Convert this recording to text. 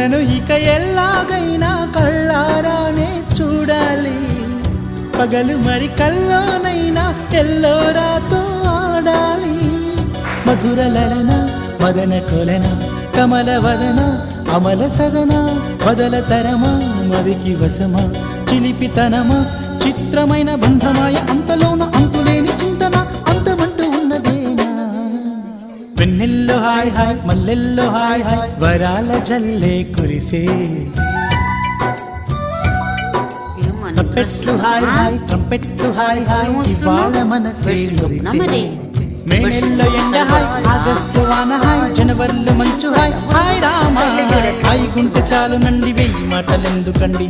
నన్ను ఇక ఎలాగైనా కళ్ళారానే చూడాలి, పగలు మరి కల్లోనైనా ఎల్లోరాతో ఆడాలి. మధుర లలన మదన కొలన కమల వదన అమల సదన వదల తరమా మదికి వశమా చిలిపితనమా చిత్రమైన బంధమాయ అంతలోన అంతులేని చింతన అంతమంటూ ఉన్నదేనా. వెన్నెల్లో హాయ్ హాయ్ మల్లెల్లో హాయ్ హాయ్ వరాల జల్లే కురిసే, ట్రంపెట్లు హాయ్ హాయ్ ట్రంపెట్లు హాయ్ హాయ్ ఇవాళ మనసే మురిసే. మే నెలలో ఎండ హాయ్ ఆగస్టు వాన హాయ్ జనవరిలో మంచు హాయ్ హాయ్ రామ హాయ్ గుంటె చాలు నండి వెయ్యి మాటలెందుకండి.